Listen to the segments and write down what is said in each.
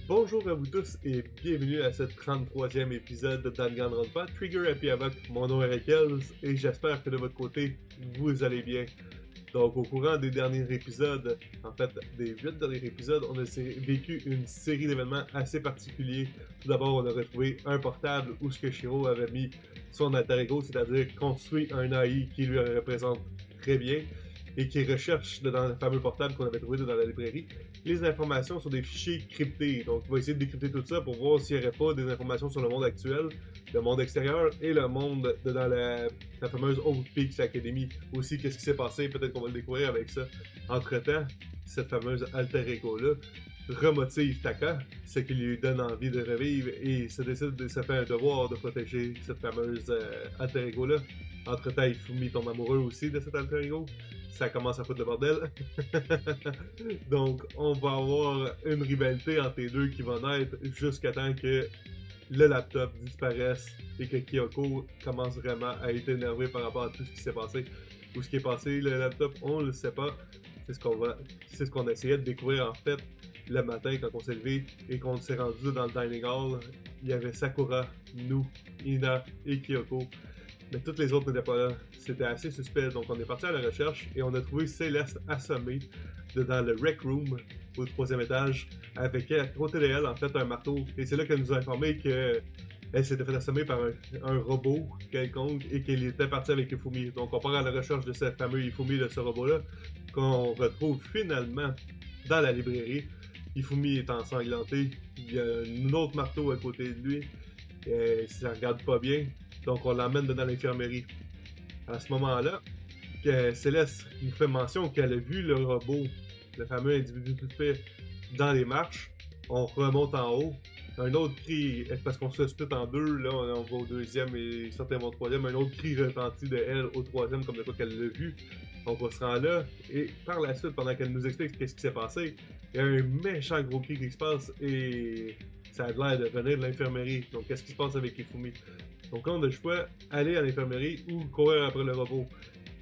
Bonjour à vous tous et bienvenue à ce 33e épisode de Danganronpa Trigger et havoc. Mon nom est Raquel et j'espère que de votre côté, vous allez bien. Donc au courant des derniers épisodes, en fait des 8 derniers épisodes, on a vécu une série d'événements assez particuliers. Tout d'abord, on a retrouvé un portable où ce que Shiro avait mis son alter ego, c'est-à-dire construit un AI qui lui représente très bien et qui recherche dans le fameux portable qu'on avait trouvé dans la librairie les informations sur des fichiers cryptés. Donc, on va essayer de décrypter tout ça pour voir s'il n'y aurait pas des informations sur le monde actuel, le monde extérieur et le monde dans la fameuse Old Peaks Academy. Aussi, qu'est-ce qui s'est passé? Peut-être qu'on va le découvrir avec ça. Entre-temps, cette fameuse alter ego-là remotive Taka, ce qui lui donne envie de revivre et se décide de se faire un devoir de protéger cette fameuse alter ego-là. Entre-temps, Ifumi tombe amoureux aussi de cet alter ego. Ça commence à foutre le bordel. Donc, on va avoir une rivalité entre les deux qui va naître jusqu'à temps que le laptop disparaisse et que Kyoko commence vraiment à être énervé par rapport à tout ce qui s'est passé. Où ce qui est passé, le laptop, on le sait pas. C'est ce qu'on essayait de découvrir en fait le matin quand on s'est levé et qu'on s'est rendu dans le dining hall. Il y avait Sakura, nous, Ina et Kyoko. Mais toutes les autres n'étaient pas là. C'était assez suspect. Donc on est parti à la recherche et on a trouvé Céleste assommée dans le rec room au 3e étage avec à côté d'elle en fait un marteau. Et c'est là qu'elle nous a informé qu'elle s'était fait assommer par un robot quelconque et qu'elle était partie avec Ifumi. Donc on part à la recherche de ce fameux Ifumi, de ce robot-là, qu'on retrouve finalement dans la librairie. Ifumi est ensanglanté. Il y a un autre marteau à côté de lui. Et ça regarde pas bien. Donc on l'emmène dans l'infirmerie. À ce moment-là, Céleste nous fait mention qu'elle a vu le robot, le fameux individu tout fait, dans les marches. On remonte en haut. Un autre cri, parce qu'on se split en deux, là on va au 2e et certains vont au 3e. Un autre cri retentit de elle au 3e, comme de quoi qu'elle l'a vu. On va se rendre là, et par la suite, pendant qu'elle nous explique qu'est-ce qui s'est passé, il y a un méchant gros cri qui se passe et ça a l'air de venir de l'infirmerie. Donc qu'est-ce qui se passe avec Ifumi? Donc là, on a le choix, aller à l'infirmerie ou courir après le robot.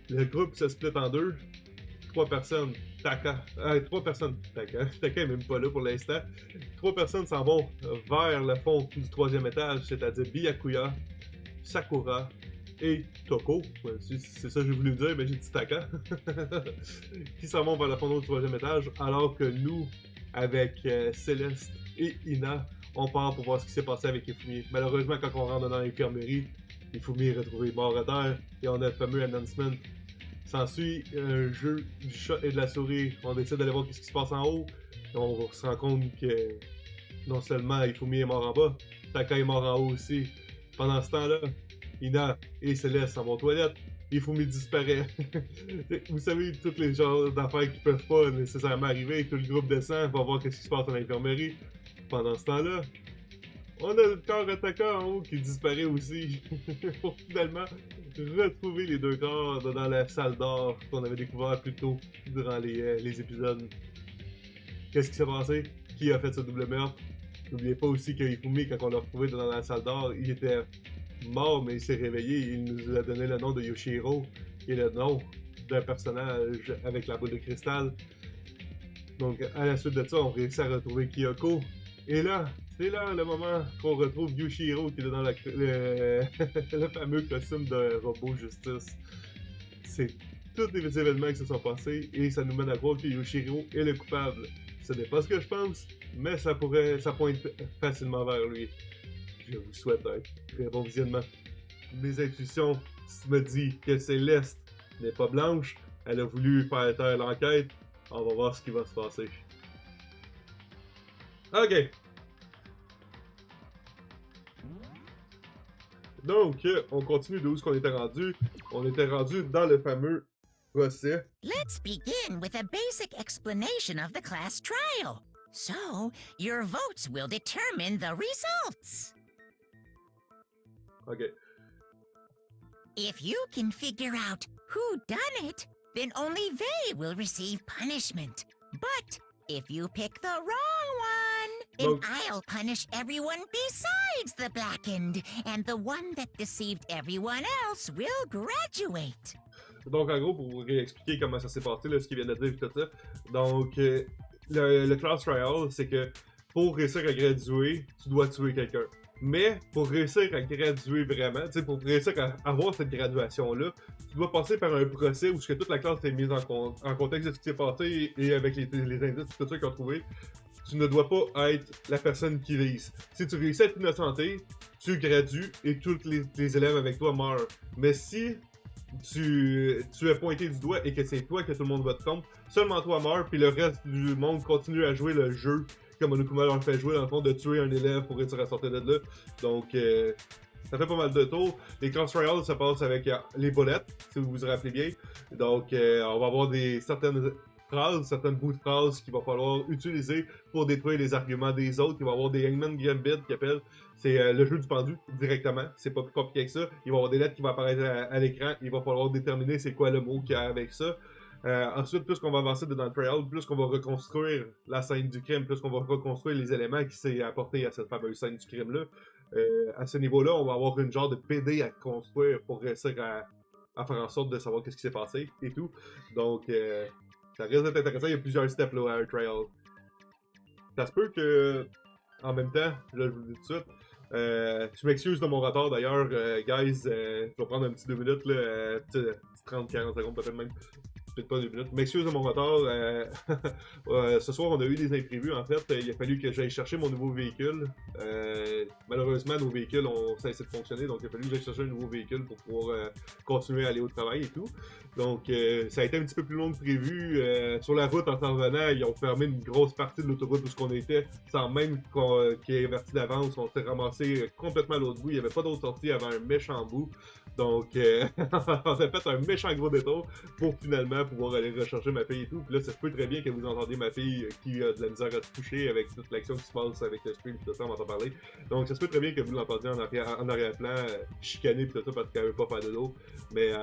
Le groupe se split en deux. 3 personnes, Taka est même pas là pour l'instant. 3 personnes s'en vont vers le fond du 3e étage, c'est-à-dire Byakuya, Sakura et Toko. Ouais, c'est ça que j'ai voulu dire, mais j'ai dit Taka. Qui s'en vont vers le fond du 3e étage, alors que nous, avec Céleste et Ina, on part pour voir ce qui s'est passé avec Ifumi. Malheureusement, quand on rentre dans l'infirmerie, Ifumi est retrouvé mort à terre et on a le fameux announcement. S'ensuit un jeu du chat et de la souris. On décide d'aller voir ce qui se passe en haut. Et on se rend compte que non seulement Ifumi est mort en bas, Taka est mort en haut aussi. Pendant ce temps-là, Ina et Céleste s'en vont aux toilettes. Ifumi disparaît. Vous savez, tous les genres d'affaires qui peuvent pas nécessairement arriver. Tout le groupe descend, va voir ce qui se passe à l'infirmerie. Pendant ce temps-là, on a le corps de Taka en haut qui disparaît aussi. Pour finalement retrouver les deux corps dans la salle d'or qu'on avait découvert plus tôt durant les épisodes. Qu'est-ce qui s'est passé? Qui a fait ce double meurtre? N'oubliez pas aussi que Ifumi, quand on l'a retrouvé dans la salle d'or, il était mort, mais il s'est réveillé. Il nous a donné le nom de Yoshihiro, qui est le nom d'un personnage avec la boule de cristal. Donc, à la suite de ça, on réussit à retrouver Kyoko. Et là, c'est là le moment qu'on retrouve Yoshihiro qui est dans le fameux costume de robot justice. C'est tous les événements qui se sont passés et ça nous mène à croire que Yoshihiro est le coupable. Ce n'est pas ce que je pense, mais ça pointe facilement vers lui. Je vous souhaite un très bon visionnement. Mes intuitions me disent que Céleste n'est pas blanche. Elle a voulu faire taire l'enquête. On va voir ce qui va se passer. Ok. Donc, on continue de où qu'on était rendu. On était rendu dans le fameux procès. Let's begin with a basic explanation of the class trial. So, your votes will determine the results. Ok. If you can figure out who done it, then only they will receive punishment. But if you pick the wrong one, then I'll punish everyone besides the blackened, and the one that deceived everyone else will graduate. Donc, en gros, pour vous réexpliquer comment ça s'est passé, là, ce qu'il vient de dire et tout ça. Donc, le class trial, c'est que pour réussir à graduer, tu dois tuer quelqu'un. Mais pour réussir à graduer vraiment, tu sais, pour réussir à avoir cette graduation-là, tu dois passer par un procès où toute la classe est mise en contexte de ce qui s'est passé et avec les indices tout ça qu'ils ont trouvé. Tu ne dois pas être la personne qui vise. Si tu réussis à être innocenté, tu gradues et tous les élèves avec toi meurent. Mais si tu es pointé du doigt et que c'est toi que tout le monde vote contre, seulement toi meurs, puis le reste du monde continue à jouer le jeu comme Onokuma leur fait jouer, dans le fond, de tuer un élève pour réussir à sortir de là. Donc, ça fait pas mal de tours. Les class royales, ça passe avec les bolettes, si vous vous rappelez bien. Donc, on va avoir certaines phrases, certains bouts de phrases qu'il va falloir utiliser pour détruire les arguments des autres. Il va y avoir des Hangman Gambit qui appellent. C'est le jeu du pendu directement. C'est pas plus compliqué que ça. Il va y avoir des lettres qui vont apparaître à l'écran. Il va falloir déterminer c'est quoi le mot qu'il y a avec ça. Ensuite, plus qu'on va avancer dans le trial, plus qu'on va reconstruire la scène du crime, plus qu'on va reconstruire les éléments qui s'est apportés à cette fameuse scène du crime-là. À ce niveau-là, on va avoir une genre de PD à construire pour réussir à faire en sorte de savoir qu'est-ce qui s'est passé et tout. Donc, ça risque d'être intéressant. Il y a plusieurs steps là, à un trial. Ça se peut que, en même temps, là, je vous le dis tout de suite, je m'excuse de mon retard d'ailleurs, guys. Je vais prendre un petit 2 minutes, là, 30-40 secondes peut-être même. Peut-être pas 2 minutes. M'excuse de mon retard. Ce soir, on a eu des imprévus. En fait, il a fallu que j'aille chercher mon nouveau véhicule. Malheureusement, nos véhicules ont cessé de fonctionner. Donc, il a fallu que j'aille chercher un nouveau véhicule pour pouvoir continuer à aller au travail et tout. Donc, ça a été un petit peu plus long que prévu. Sur la route, en s'en revenant, ils ont fermé une grosse partie de l'autoroute où on était, sans même qu'il y ait averti d'avance. On s'est ramassé complètement à l'autre bout. Il n'y avait pas d'autre sortie avant un méchant bout. Donc, on a fait un méchant gros détour pour finalement pouvoir aller rechercher ma fille et tout. Puis là, ça se peut très bien que vous entendiez ma fille qui a de la misère à se coucher avec toute l'action qui se passe avec le stream et tout ça, on va en parler. Donc, ça se peut très bien que vous l'entendiez en arrière-plan, chicaner et tout ça parce qu'elle veut pas faire de dos. Mais,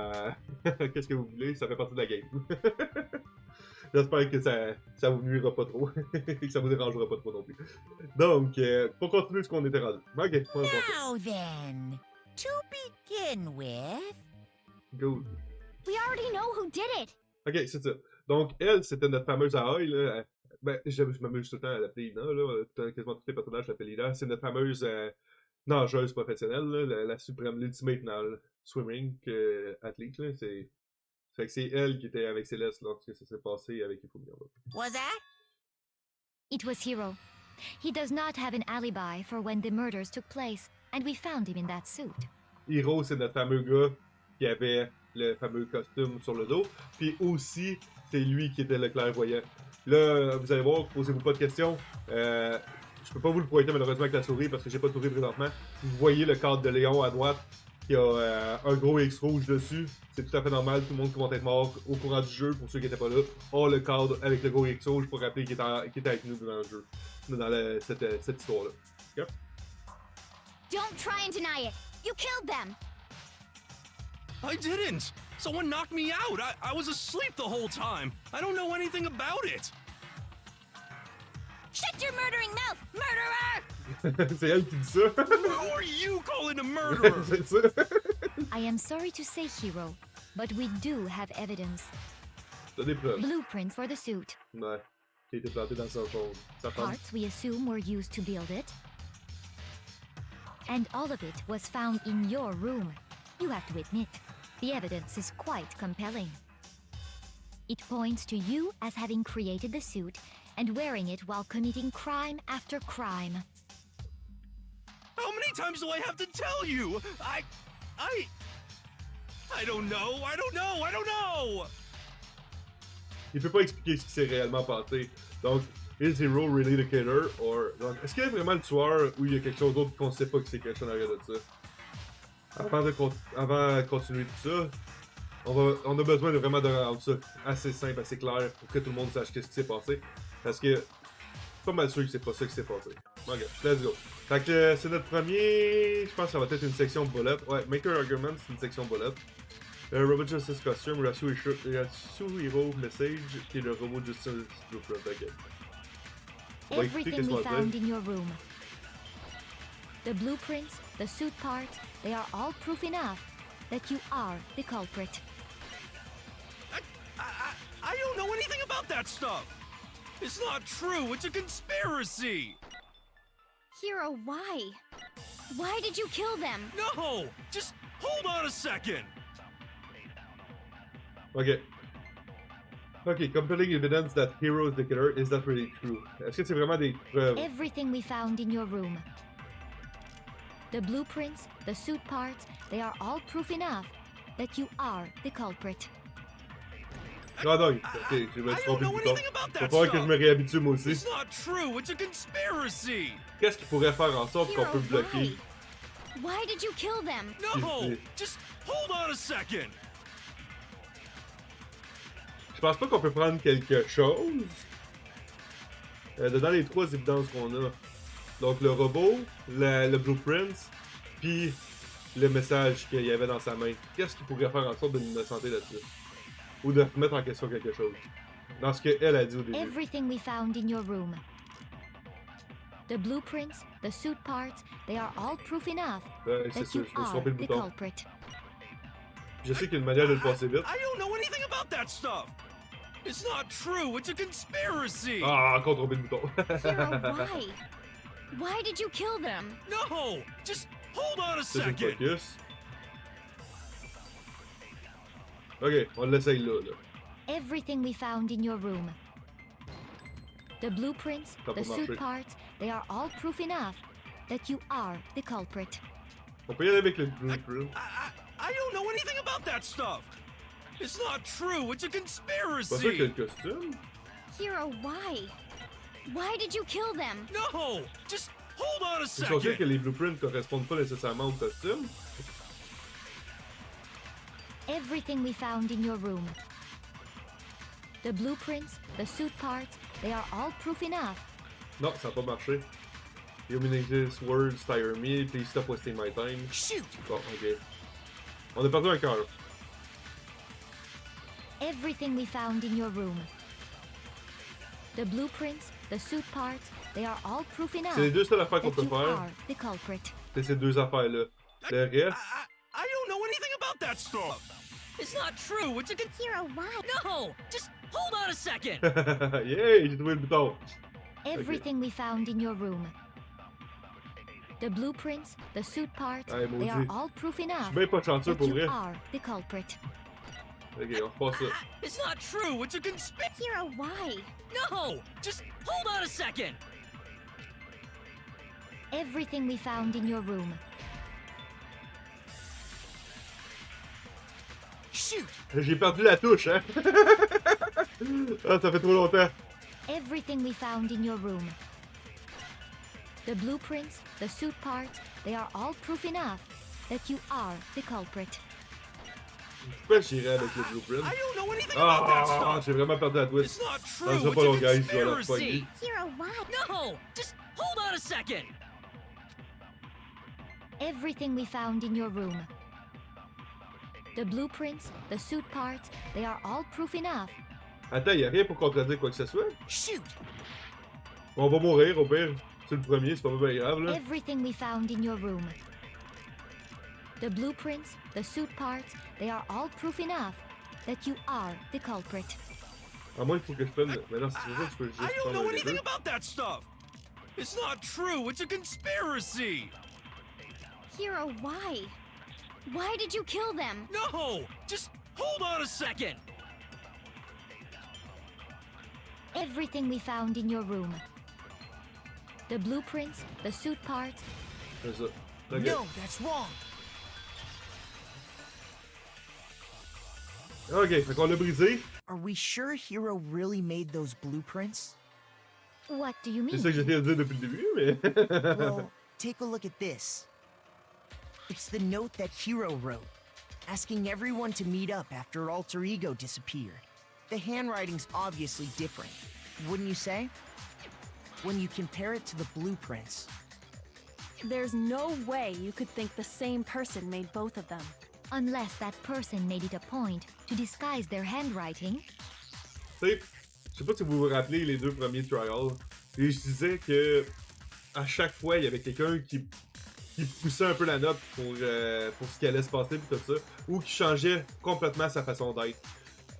qu'est-ce que vous voulez? Ça fait partie de la game. J'espère que ça vous nuira pas trop et que ça vous dérangera pas trop non plus. Donc, pour continuer ce qu'on était rendu. Ok, on va Now then, to begin with... Good. We already know who did it. Ok, c'est ça. Donc, elle, c'était notre fameuse AI, là. Ben, je m'amuse tout le temps à l'appeler Ina, là. Quasiment tous les personnages l'appellent Ina. C'est notre fameuse nageuse professionnelle, là, la suprême, l'ultimate swimming athlète, là. Fait que c'est elle qui était avec Céleste lorsque ça s'est passé avec Ifumi. Was that? It was Hiro. He does not have an alibi for when the murders took place, and we found him in that suit. Hiro, c'est notre fameux gars qui avait le fameux costume sur le dos. Puis aussi, c'est lui qui était le clairvoyant. Là, vous allez voir, posez-vous pas de questions. Je peux pas vous le pointer malheureusement avec la souris parce que j'ai pas de souris présentement. Vous voyez le cadre de Léon à droite qui a un gros X rouge dessus. C'est tout à fait normal, tout le monde qui va être mort au courant du jeu, pour ceux qui n'étaient pas là, a le cadre avec le gros X rouge pour rappeler qu'il était avec nous dans le jeu, dans cette histoire-là. Yep. Don't try and deny it. You killed them. I didn't! Someone knocked me out! I was asleep the whole time! I don't know anything about it! Shut your murdering mouth, murderer! C'est elle qui dit ça. Who are you calling a murderer? C'est ça. I am sorry to say, Hiro, but we do have evidence. T'as des preuves. Blueprints for the suit. Ouais. Qui a été planté dans sa fond. Parts we assume were used to build it. And all of it was found in your room. You have to admit, the evidence is quite compelling. It points to you as having created the suit and wearing it while committing crime after crime. How many times do I have to tell you? I don't know, I don't know! Il peut pas expliquer ce qui s'est réellement passé. Donc, is Hiro really the killer? Donc, est-ce qu'il y a vraiment le tueur ou il y a quelque chose d'autre qu'on sait pas que c'est quelque chose en arrière de ça? Avant de continuer tout ça, on a besoin vraiment de rendre ça assez simple, assez clair pour que tout le monde sache ce qui s'est passé. Parce que je suis pas mal sûr que c'est pas ça qui s'est passé. Ok, let's go. Fait que c'est notre premier. Je pense que ça va être une section bullet. Ouais, Maker Argument, c'est une section bullet. Robot Justice Costume, Ratio Hero Message, qui est le Robot Justice Blueprint. Ok. Everything we found in your room. The blueprints, the suit parts, they are all proof enough that you are the culprit. I don't know anything about that stuff! It's not true, it's a conspiracy! Hiro, why? Why did you kill them? No! Just hold on a second! Ok. Ok, compelling evidence that hero is the killer, is that really true? Est-ce que c'est vraiment des preuves? Everything we found in your room. The blueprints, the suit parts, they are all proof enough that you are the culprit. Ah non, ok, je me suis I don't trompé know de bouton. anything about Il va that falloir que je stuff! me réhabitue moi aussi. It's not true, it's a conspiracy! Qu'est-ce qui pourrait faire en sorte qu'on Hiro, peut le bloquer? why? Why did you kill them? No! Just hold on a second! Je pense pas qu'on peut prendre quelque chose dans les trois évidences qu'on a. Donc le robot, le blueprint, puis le message qu'il y avait dans sa main. Qu'est-ce qui pourrait faire en sorte de l'innocenter là-dessus? Ou de remettre en question quelque chose? Dans ce qu'elle a dit au début. Everything we found in your room. The blueprints, the suit parts, they are all proof enough C'est that sûr, you je me suis are trompé le the bouton. culprit. Je sais qu'il y a une manière de le passer vite. I don't know anything about that stuff! It's not true, it's a conspiracy! Ah, encore trompé le bouton. Hiro, why? Why did you kill them? No! Just hold on a Ça, c'est le second! focus. Ok, on l'essaye là. Everything we found in your room. The blueprints, Ça the peut marcher. suit parts, they are all proof enough that you are the culprit. On peut y aller avec le blueprint. I don't know anything about that stuff! It's not true, it's a Pas sûr qu'il y conspiracy! a le costume. Hiro, why? Why did you kill them? No! Just hold on a Je suis sûr que second! les blueprints correspondent pas nécessairement au costume. Everything we found in your room. The blueprints, the suit parts, they are all proof enough. Non, ça n'a pas marché. Illuminating words tire me, please stop wasting my time. Shoot! Bon, ok. On a perdu un cœur. Everything we found in your room. The blueprints, the suit parts, they are all proof enough C'est les deux seules affaires qu'on that peut you faire. are the culprit. C'est ces deux affaires-là. Le reste, I don't know anything about that stuff! It's not true, it's a Hiro, why? No! Just hold on a second! yay, j'ai trouvé le bouton. Everything we found in your room. The blueprints, the suit parts, Allez, they are maudit. all proof Je enough suis bien pas chanceux that pour you vrai. are the culprit. Ok, on repasse ça. It's not true, it's a conspiracy! Hiro, why? No! Just hold on a second! Everything we found in your room. Shoot! J'ai perdu la touche, hein? Ah, ça fait trop longtemps. Everything we found in your room. The blueprints, the suit parts, they are all proof enough that you are the culprit. Pourquoi j'irais avec le blueprint? I don't know anything about that Ah, stuff! j'ai vraiment perdu la twist. It's not Ça true, sera pas it's long, a guys. Je vais la conspiracy! pogner. Hiro, why? No! Just hold on a second! Everything we found in your room. The blueprints, the suit parts, they are all proof enough. Attends, y'a rien pour contredire quoi que ce soit? Shoot! On va mourir au pire. C'est le premier, c'est pas bien grave là. Everything we found in your room. The blueprints, the suit parts, they are all proof enough that you are the culprit. À moins qu'il faut que je prenne. Mais non, c'est ça, tu peux juste I don't prendre know un des anything deux. about that stuff! It's not true, it's a conspiracy! Hiro, why? Why did you kill them? No! Just hold on a second! Everything we found in your room. The blueprints, the suit parts, C'est ça. Ok. No, that's wrong. Ok, fait qu'on l'a brisé. Are we sure Hiro really made those blueprints? what do you C'est mean? ça que j'essayais de dire depuis le début, mais. Well, take a look at this. It's the note that Hiro wrote, asking everyone to meet up after Alter Ego disappeared. The handwriting's obviously different, wouldn't you say? When you compare it to the blueprints. There's no way you could think the same person made both of them. Unless that person made it a point to disguise their handwriting. Tu sais, je sais pas si vous vous rappelez les deux premiers trials. Et je disais que à chaque fois, il y avait quelqu'un qui poussait un peu la note pour ce qui allait se passer puis tout ça. Ou qui changeait complètement sa façon d'être.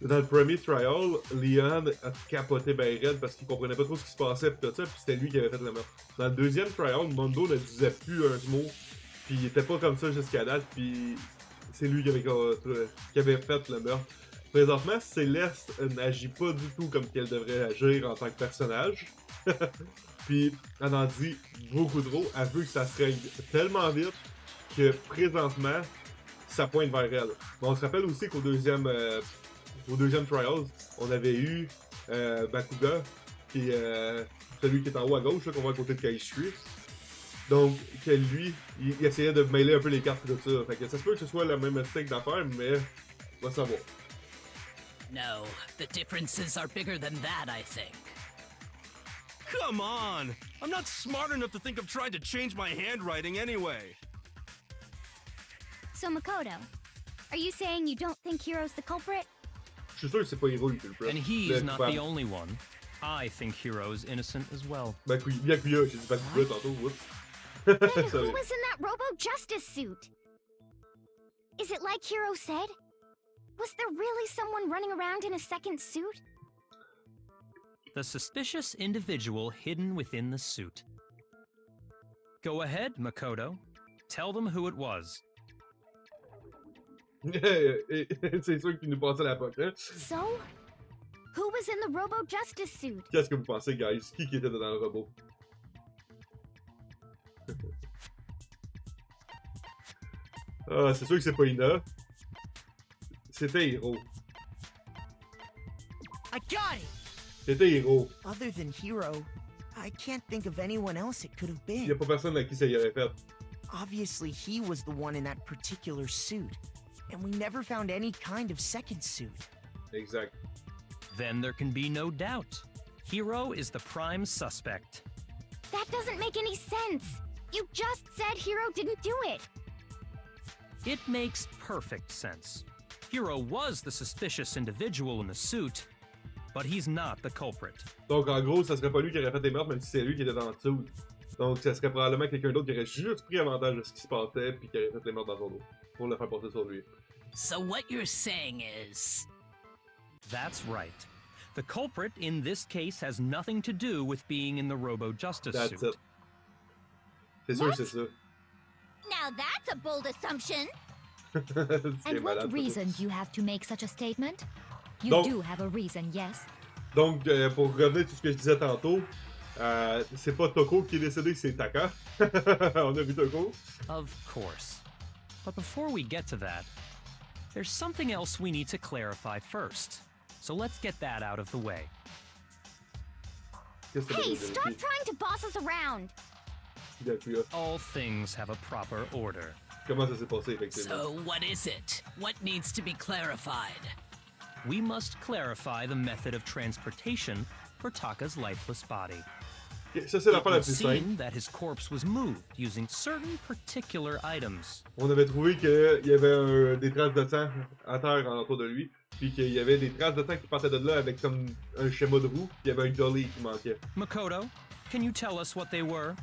Dans le premier trial, Leon a capoté ben raide parce qu'il comprenait pas trop ce qui se passait pis tout ça, pis c'était lui qui avait fait le meurtre. Dans le deuxième trial, Mondo ne disait plus un mot, pis il était pas comme ça jusqu'à date, pis c'est lui qui avait fait le meurtre. Présentement, Céleste n'agit pas du tout comme qu'elle devrait agir en tant que personnage. Puis elle en dit beaucoup trop, elle veut que ça se règle tellement vite que présentement, ça pointe vers elle. Mais on se rappelle aussi qu'au deuxième Trials, on avait eu Bakuga, qui est celui qui est en haut à gauche, là, qu'on voit à côté de Kaishuri. Donc, que lui, il essayait de mêler un peu les cartes de ça. Fait que ça se peut que ce soit la même mistake d'affaire, mais on va savoir. No, the differences are bigger than that, I think. Come on! I'm not smart enough to think of trying to change my handwriting anyway. So, Makoto, are you saying you don't think Hiro's the culprit? Je suis sûr que c'est pas Hiro le culprit. And he's not the only one. I think Hiro is innocent as well. Byakuya, j'ai dit Bakuya tantôt, whoops. Then who was in that robo-justice suit? Is it like Hiro said? Was there really someone running around in a second suit? The suspicious individual hidden within the suit. Go ahead, Makoto. Tell them who it was. C'est sûr qu'il nous passait la poque, hein? So, who was in the robo-justice suit? Qu'est-ce que vous pensez, guys? Qui était dans le robot? Ah, c'est sûr que c'est pas Ina. C'était Hiro. I got it! C'était Hiro. Other than Hiro, I can't think of anyone else it could have been. Y'a pas personne à qui ça y aurait fait. Obviously, he was the one in that particular suit, and we never found any kind of second suit. Exact. Then there can be no doubt. Hiro is the prime suspect. That doesn't make any sense. You just said Hiro didn't do it. It makes perfect sense. Hiro was the suspicious individual in the suit, but he's not the culprit. Donc en gros, ça serait pas lui qui aurait fait les meurtres, même si c'est lui qui était dans le suit. Donc ça serait probablement quelqu'un d'autre qui aurait juste pris avantage de ce qui se passait puis qui aurait fait les meurtres dans son dos pour le faire passer sur lui. So what you're saying is... That's right. The culprit in this case has nothing to do with being in the robo-justice suit. That's it. C'est sûr que c'est ça. Now that's a bold assumption. C'est And what malade, reason do you have to make such a statement? You Donc- do have a reason, yes. Donc, pour revenir sur ce que je disais tantôt, c'est pas Toko qui est décédé, c'est Taka. On a vu Toko. Of course. But before we get to that, there's something else we need to clarify first. So let's get that out of the way. Qu'est-ce que Hey, ça veut stop dire? trying to boss us around. Byakuya. All things have a proper order. Comment ça s'est passé, effectivement? So what is it? What needs to be clarified? We must clarify the method of transportation for Taka's lifeless body. Ok, ça, c'est la It part la would plus simple. seem that his corpse was moved using certain particular items. On avait trouvé qu'il y avait des traces de sang à terre autour de lui, puis qu'il y avait des traces de sang qui partaient de là avec comme un schéma de roue, puis il y avait un dolly qui manquait. Makoto, can you tell us what they were?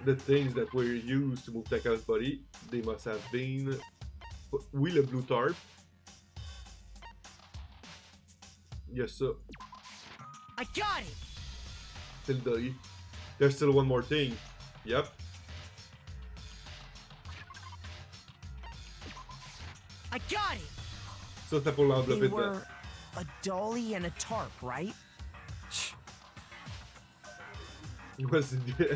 The things that were used to move Taka's body, they must have been... Oui, le blue tarp. Il y a ça. I got it! C'est le dolly. There's still one more thing. Yep. I got it! Ça, c'était pour They l'envelopper dedans. were a dolly and a tarp, right? Ouais,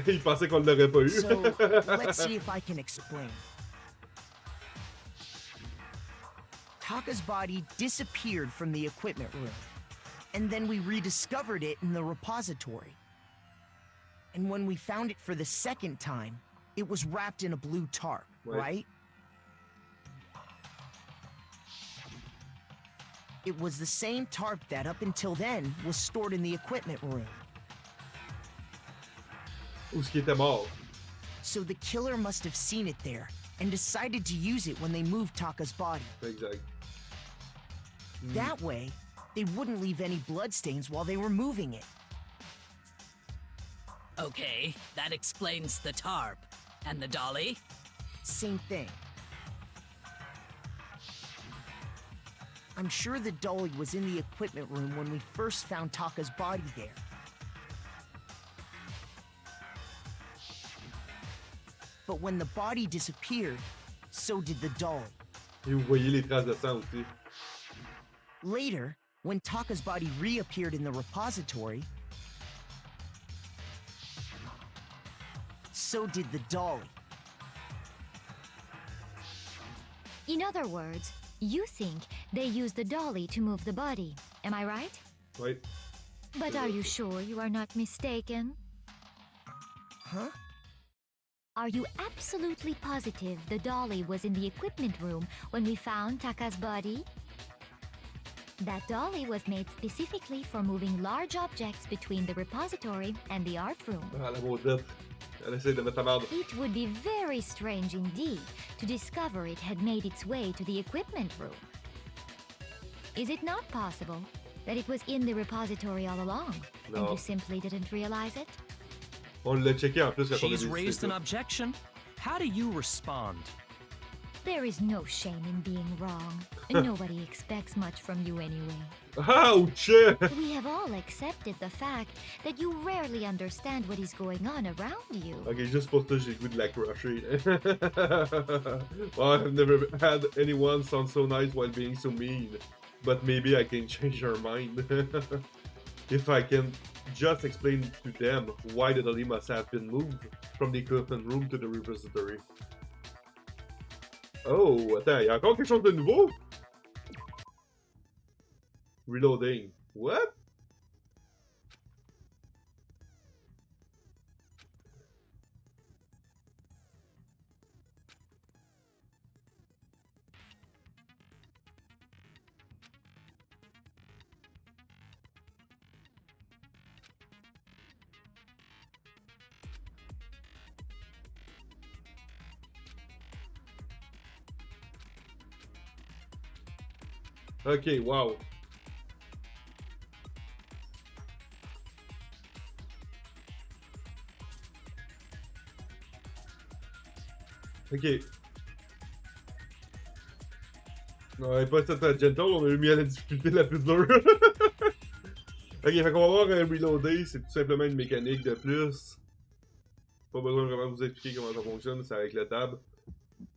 il pensait qu'on l'aurait pas eu. So, let's see if I can explain. Taka's body disappeared from the equipment room, and then we rediscovered it in the repository. And when we found it for the second time, it was wrapped in a blue tarp, right? It was the same tarp that, up until then, was stored in the equipment room. Ou ce qui était mort. So the killer must have seen it there and decided to use it when they moved Taka's body. Exact. That way, they wouldn't leave any bloodstains while they were moving it. Okay, that explains the tarp. And the dolly? Same thing. I'm sure the dolly was in the equipment room when we first found Taka's body there. But when the body disappeared, so did the dolly. Et vous voyez les traces de sang aussi. Later, when Taka's body reappeared in the repository, so did the dolly. In other words, you think they used the dolly to move the body. Am I right? Ouais. But are you sure you are not mistaken? Huh? Are you absolutely positive the dolly was in the equipment room when we found Taka's body? That dolly was made specifically for moving large objects between the repository and the art room. Ah, la maudite. Elle essaie de mettre la merde. It would be very strange indeed to discover it had made its way to the equipment room. Is it not possible that it was in the repository all along, and No. you simply didn't realize it? On l'a checké en plus quand on a She's visité raised an ça. objection. How do you respond? There is no shame in being wrong. Nobody expects much from you anyway. Ouch! We have all accepted the fact that you rarely understand what is going on around you. Ok, juste pour ça, j'ai le goût de la crusher. Well, I've never had anyone sound so nice while being so mean. But maybe I can change her mind. If I can just explain to them why the dolly must have been moved from the equipment room to the repository. Oh, attends, il y a encore quelque chose de nouveau? Reloading. What? Ok, wow. Ok. On n'avait pas cette gentle, on a mis à la difficulté la plus dure. Ok, fait qu'on va voir un reloader, c'est tout simplement une mécanique de plus. Pas besoin de vraiment vous expliquer comment ça fonctionne, c'est avec la table.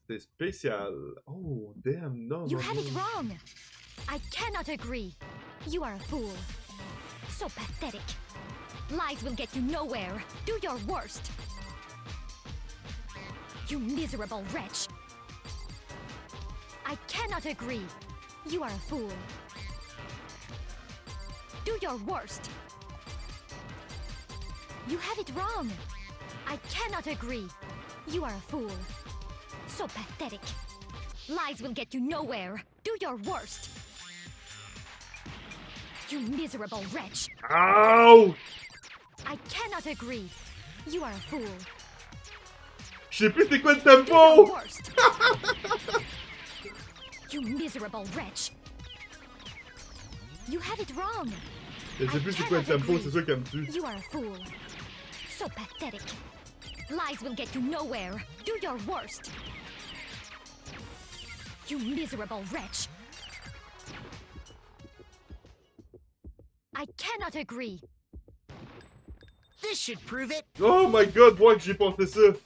C'est spécial. Oh, damn, non, You non, have it non. wrong. I cannot agree. You are a fool. So pathetic. Lies will get you nowhere. Do your worst. You miserable wretch. I cannot agree. You are a fool. Do your worst. You have it wrong. I cannot agree. You are a fool. So pathetic. Lies will get you nowhere. Do your worst. You miserable wretch. Ow! I cannot agree. You are a fool. Je sais plus c'est quoi le Do your tempo! worst. You miserable wretch. You have it wrong. Je sais plus c'est quoi le tempo, c'est sûr qu'elle me tue. You are a fool. So pathetic. Lies will get you nowhere. Do your worst. You miserable wretch. I cannot agree. This should prove it. Oh my god, moi que j'ai pensé ça!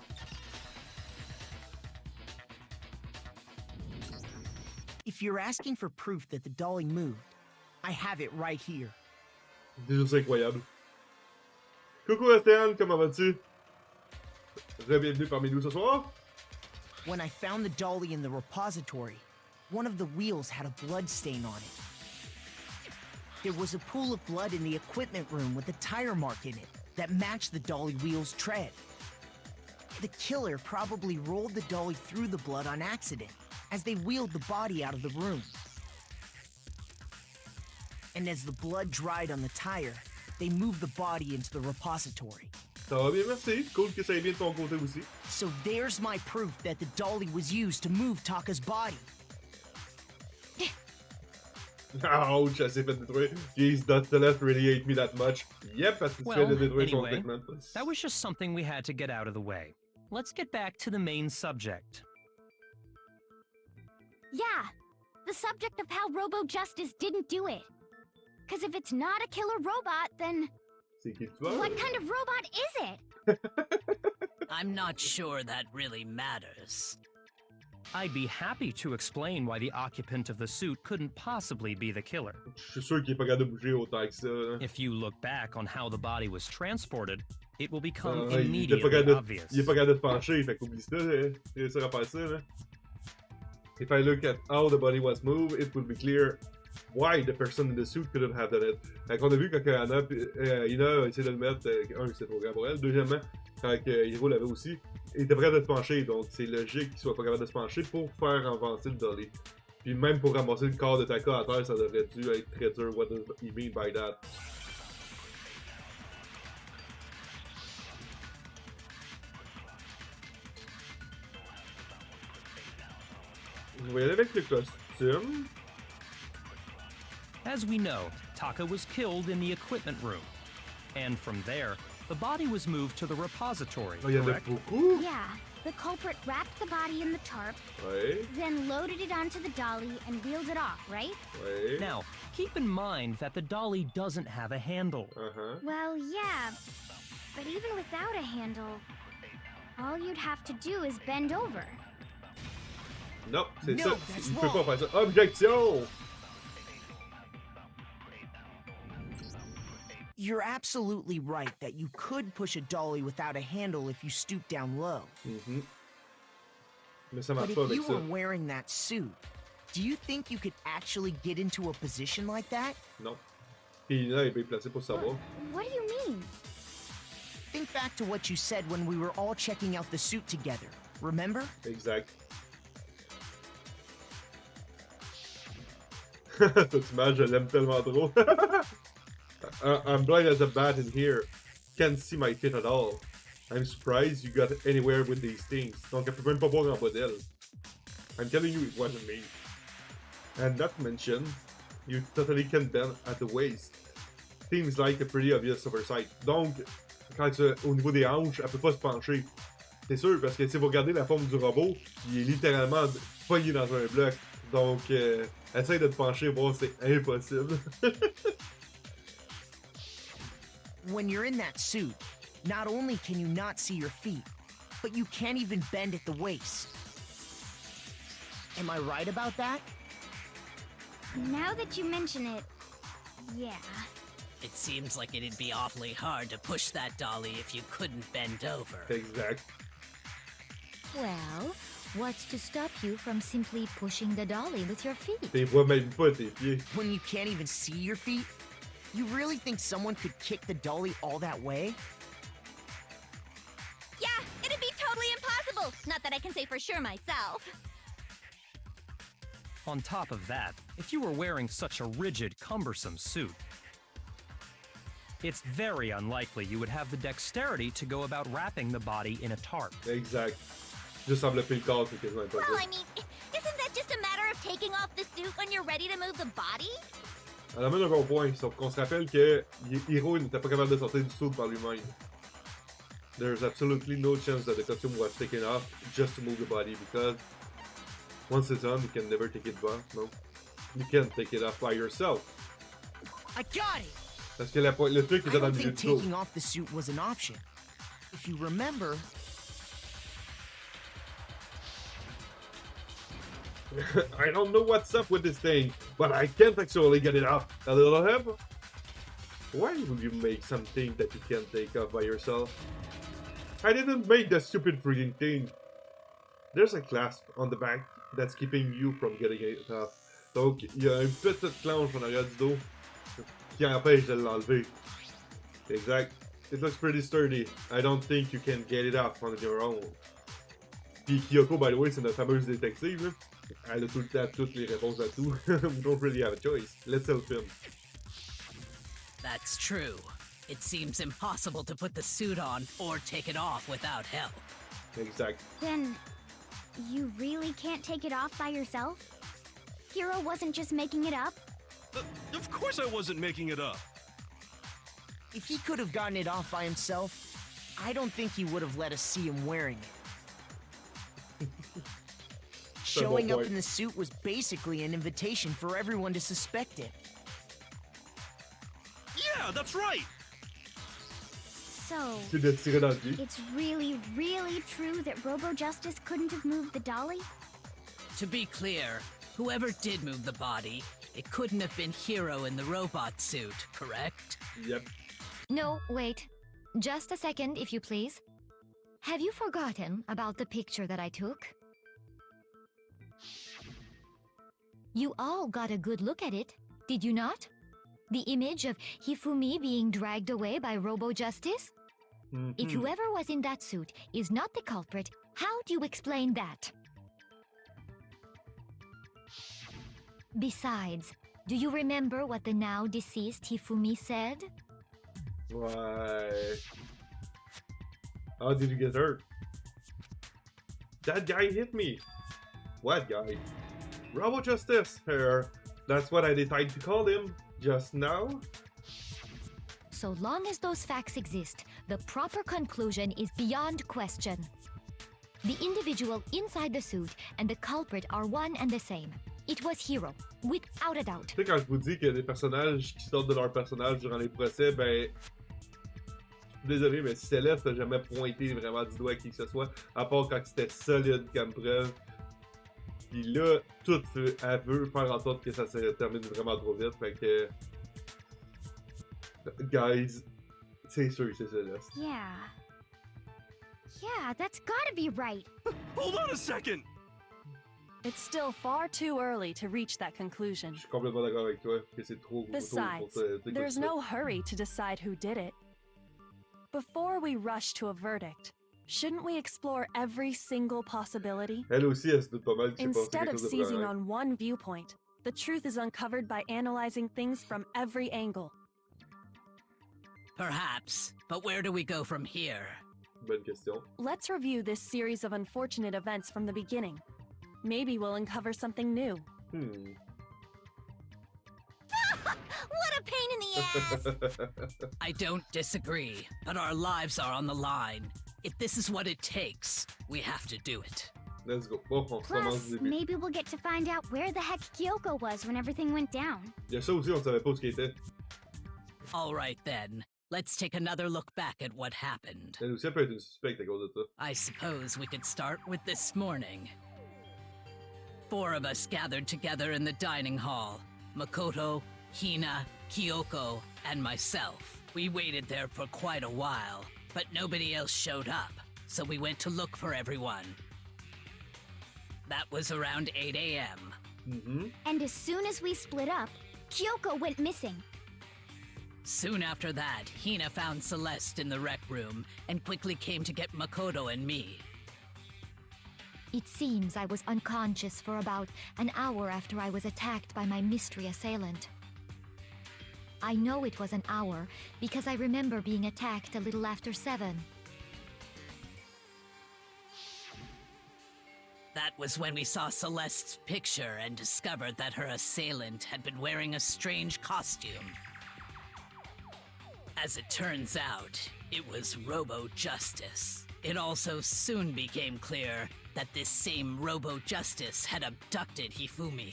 If you're asking for proof that the dolly moved, I have it right here. C'est juste incroyable. Coucou Estéane, comment vas-tu? Bienvenue parmi nous ce soir. When I found the dolly in the repository, one of the wheels had a blood stain on it. There was a pool of blood in the equipment room with a tire mark in it that matched the dolly wheel's tread. The killer probably rolled the dolly through the blood on accident as they wheeled the body out of the room. And as the blood dried on the tire, they moved the body into the repository. Ça va bien, merci. Cool que ça aille bien de ton côté aussi. So there's my proof that the dolly was used to move Taka's body. Ouch, elle s'est fait détruire. Jeez, does Celeste really hate me that much? Yep, parce que tu fais de détruire son anyway, segment. that was just something we had to get out of the way. Let's get back to the main subject. Yeah, the subject of how Robo-Justice didn't do it. Because if it's not a killer robot, then C'est qui tu vois? what kind of robot is it? I'm not sure that really matters. I'd be happy to explain why the occupant of the suit couldn't possibly be the killer. Je suis sûr qu'il est pas capable de bouger autant que ça. Là. If you look back on how the body was transported, it will become Il est pas immediately capable obvious. il est pas capable de se pencher, fait qu'oublie ça, réussir à faire ça, là. If I look at how the body was moved, it will be clear why the person in the suit couldn't have done it. Fait qu'on a vu quand Ina a essayé de le mettre, c'est trop grand pour elle. Deuxièmement, quand Hiro l'avait aussi, il était prêt de se pencher, donc c'est logique qu'il soit pas capable de se pencher pour faire avancer le dolly. Puis même pour ramasser le corps de Taka à terre, ça devrait dû être très dur. What does he mean by that? On va y aller avec le costume. As we know, Taka was killed in the equipment room. And from there, the body was moved to the repository, Oh, il y en a correct? beaucoup. Yeah, the culprit wrapped the body in the tarp, Ouais, then loaded it onto the dolly and wheeled it off, right? ouais. Now, keep in mind that the dolly doesn't have a handle. Uh-huh. Well, yeah, but even without a handle, all you'd have to do is bend over. Non, c'est No, ça. that's Il peut pas wrong. faire ça. Objection! You're absolutely right that you could push a dolly without a handle if you stoop down low. Mhm. Mais ça But marche if pas avec you ça. were wearing that suit, do you think you could actually get into a position like that? Non. Puis là, il est bien placé pour savoir. What do you mean? Think back to what you said when we were all checking out the suit together. Remember? Exact. Cette image, je l'aime tellement trop. I'm blind as a bat in here. Can't see my feet at all. I'm surprised you got anywhere with these things. Donc elle peut même pas voir en bas d'elle. I'm telling you it wasn't me. And not to mention, you totally can bend at the waist. Seems like a pretty obvious oversight. Donc, quand au niveau des hanches, elle peut pas se pencher. C'est sûr, parce que si vous regardez la forme du robot, il est littéralement pogné dans un bloc. Donc, essaye de te pencher, voir, c'est impossible. When you're in that suit, not only can you not see your feet, but you can't even bend at the waist. Am I right about that? Now that you mention it, yeah. It seems like it'd be awfully hard to push that dolly if you couldn't bend over. Exact. Well, what's to stop you from simply pushing the dolly with your feet? T'es vois même pas tes pieds. When you can't even see your feet? You really think someone could kick the dolly all that way? Yeah, it'd be totally impossible. Not that I can say for sure myself. On top of that, if you were wearing such a rigid, cumbersome suit, it's very unlikely you would have the dexterity to go about wrapping the body in a tarp. Exact. Juste envelopper le corps, c'est quasiment Well, impossible. I mean, isn't that just a matter of taking off the suit when you're ready to move the body? Elle amène un bon point, sauf qu'on se rappelle que Hiro n'était pas capable de sortir du saut par lui-même. There's absolutely no chance that the costume was taken off just to move the body, because once it's on, you can never take it off, no? You can't take it off by yourself. I got it! Parce que le truc I était dans don't le milieu think du dos. taking off the suit was an option. If you remember, I don't know what's up with this thing, but I can't actually get it off. A little help? Why would you make something that you can't take off by yourself? I didn't make that stupid freaking thing. There's a clasp on the back that's keeping you from getting it off. Donc, il y a une petite planche en arrière du dos qui empêche de l'enlever. Exact. It looks pretty sturdy. I don't think you can get it off on your own. Puis Kyoko, by the way, c'est notre fameuse détective, là. Elle a tout le temps toutes les réponses à tout. We don't really have a choice. Let's help him. That's true. It seems impossible to put the suit on or take it off without help. Exact. Then, you really can't take it off by yourself? Hiro wasn't just making it up? Of course I wasn't making it up. if he could have gotten it off by himself, I don't think he would have let us see him wearing it. Showing up in the suit was basically an invitation for everyone to suspect it. Yeah, that's right. So, C'est de tirer dans le pied. it's really, really true that Robo-Justice couldn't have moved the dolly? To be clear, whoever did move the body, it couldn't have been Hiro in the robot suit, correct? Yep. No, wait. Just a second, if you please. Have you forgotten about the picture that I took? You all got a good look at it, did you not? The image of Hifumi being dragged away by Robo-Justice? If whoever was in that suit is not the culprit, how do you explain that? Besides, do you remember what the now deceased Hifumi said? Ouais. How did you get hurt? That guy hit me. What guy? Robo-Justice here. That's what I decided to call him just now. So long as those facts exist, the proper conclusion is beyond question. The individual inside the suit and the culprit are one and the same. It was Hiro, without a doubt. Tu sais, quand je vous dis qu'il y a des personnages qui sortent de leur personnage durant les procès, ben. Désolé, mais Céleste n'a jamais pointé vraiment du doigt à qui que ce soit, à part quand c'était solide comme preuve. Puis là, tout elle veut faire en sorte que ça se termine vraiment trop vite, fait que. Guys, c'est sûr que c'est Céleste. Yeah. Yeah, that's gotta be right. Hold on a second. It's still far too early to reach that conclusion. Je suis complètement d'accord avec toi, que c'est trop tôt pour Besides, there's no hurry to decide who did it. Before we rush to a verdict, shouldn't we explore every single possibility? Elle aussi, elle se doute pas mal que c'est passé Instead quelque of chose de seizing vraiment. on one viewpoint, the truth is uncovered by analyzing things from every angle. Perhaps, but where do we go from here? Bonne question. Let's review this series of unfortunate events from the beginning. Maybe we'll uncover something new. What a pain in the ass! I don't disagree, but our lives are on the line. If this is what it takes, we have to do it. Let's go. Bon, on commence Plus, du début. maybe we'll get to find out where the heck Kyoko was when everything went down. Il y a ça aussi, on savait pas où ce qu'il était. All right then, let's take another look back at what happened. Elle aussi, elle peut être une suspecte à cause de ça. I suppose we could start with this morning. 4 of us gathered together in the dining hall. Makoto, Hina, Kyoko, and myself. We waited there for quite a while, but nobody else showed up, so we went to look for everyone. That was around 8 a.m. And as soon as we split up, Kyoko went missing. Soon after that, Hina found Celeste in the rec room and quickly came to get Makoto and me. It seems I was unconscious for about an hour after I was attacked by my mystery assailant. I know it was an hour because I remember being attacked a little after 7. That was when we saw Celeste's picture and discovered that her assailant had been wearing a strange costume. As it turns out, it was Robo-Justice. It also soon became clear that this same Robo-Justice had abducted Hifumi.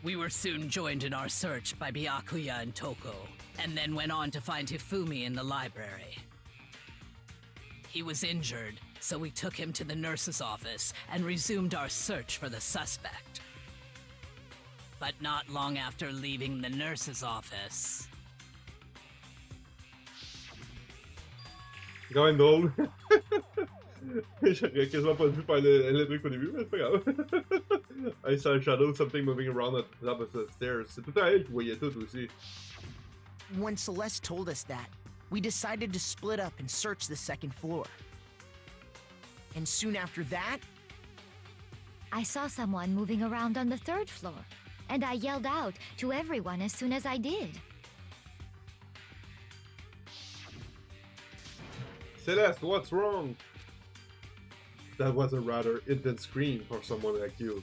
We were soon joined in our search by Byakuya and Toko, and then went on to find Hifumi in the library. He was injured, so we took him to the nurse's office and resumed our search for the suspect. But not long after leaving the nurse's office... C'est quand même drôle. J'aurais quasiment pas dû faire le truc au début, mais c'est pas grave. I saw a shadow, something moving around at the top of the stairs. C'est tout à elle qui voyait tout aussi. When Celeste told us that, we decided to split up and search the second floor. And soon after that, I saw someone moving around on the 3rd floor, and I yelled out to everyone as soon as I did. Celeste, what's wrong? That was a rather intense scream for someone like you.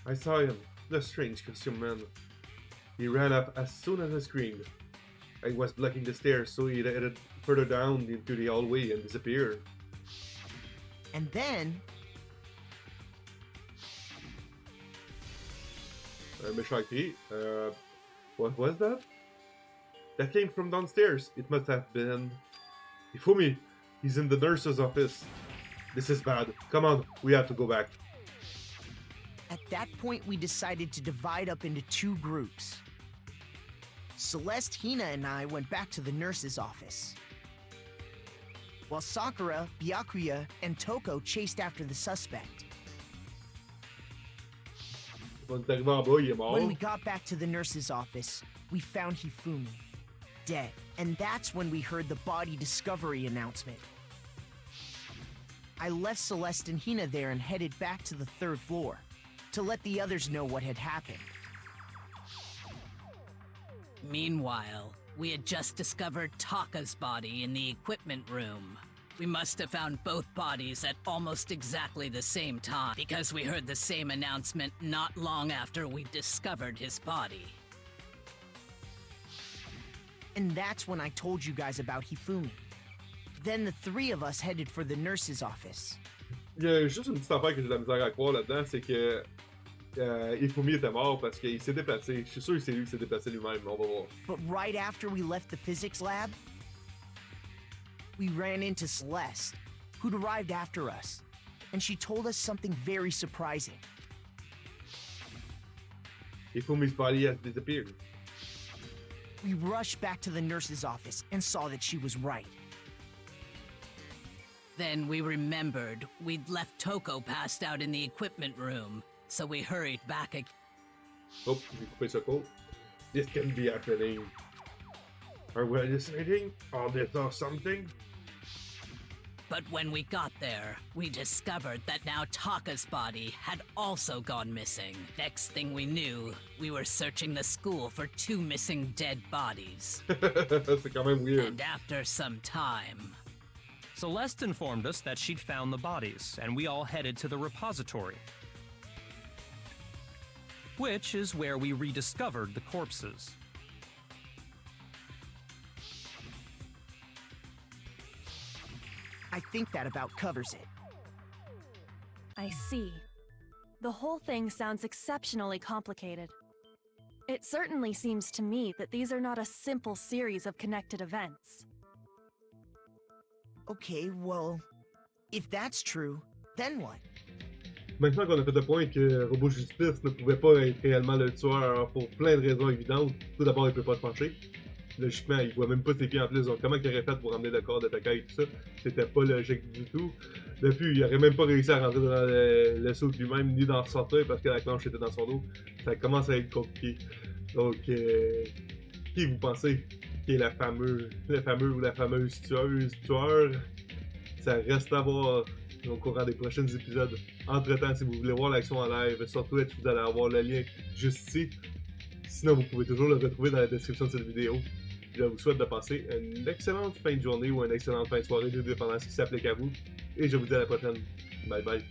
I saw him, the strange costume man. He ran up as soon as I screamed. I was blocking the stairs, so he headed further down into the hallway and disappeared. and then... Un méchant cri. What was that? That came from downstairs. It must have been... Ifumi! He's in the nurse's office. This is bad. Come on, we have to go back. At that point, we decided to divide up into two groups. Celeste, Hina, and I went back to the nurse's office, while Sakura, Byakuya, and Toko chased after the suspect. On est arrivé en bas, il est mort. When we got back to the nurse's office, we found Hifumi, dead. And that's when we heard the body discovery announcement. I left Celeste and Hina there and headed back to the third floor to let the others know what had happened. Meanwhile, we had just discovered Taka's body in the equipment room. We must have found both bodies at almost exactly the same time, because we heard the same announcement not long after we discovered his body. And that's when I told you guys about Hifumi. Then the three of us headed for the nurse's office. Il y a juste une petite affaire que j'ai de la misère à croire là-dedans, c'est que Ifumi était mort parce qu'il s'est déplacé. Je suis sûr que c'est lui qui s'est déplacé lui-même, mais on va voir. But right after we left the physics lab, we ran into Celeste, who'd arrived after us, and she told us something very surprising. Ifumi's body has disappeared. We rushed back to the nurse's office and saw that she was right. Then we remembered we'd left Toko passed out in the equipment room, so we hurried back again. Oh, j'ai coupé ce code. This can be happening. Are we hallucinating? Are this or something? But when we got there, we discovered that now Taka's body had also gone missing. Next thing we knew, we were searching the school for two missing dead bodies. C'est quand même weird. And after some time... Celeste informed us that she'd found the bodies, and we all headed to the repository, which is where we rediscovered the corpses. I think that about covers it. I see. The whole thing sounds exceptionally complicated. It certainly seems to me that these are not a simple series of connected events. Okay, well, if that's true, then what? Maintenant qu'on a fait le point que Robot Justice ne pouvait pas être réellement le tueur pour plein de raisons évidentes, tout d'abord il peut pas se pencher. Logiquement, il voit même pas ses pieds en plus, donc comment il aurait fait pour ramener le corps de Takai et tout ça? C'était pas logique du tout. Depuis, il aurait même pas réussi à rentrer dans le saut lui-même, ni d'en sortir parce que la clenche était dans son dos. Ça commence à être compliqué. Donc, qui vous pensez qui est le fameux ou la fameuse tueur? Ça reste à voir au courant des prochains épisodes. Entre-temps, si vous voulez voir l'action en live sur Twitch, vous allez avoir le lien juste ici. Sinon, vous pouvez toujours le retrouver dans la description de cette vidéo. Je vous souhaite de passer une excellente fin de journée ou une excellente fin de soirée, tout dépendant de ce qui s'applique à vous. Et je vous dis à la prochaine. Bye bye.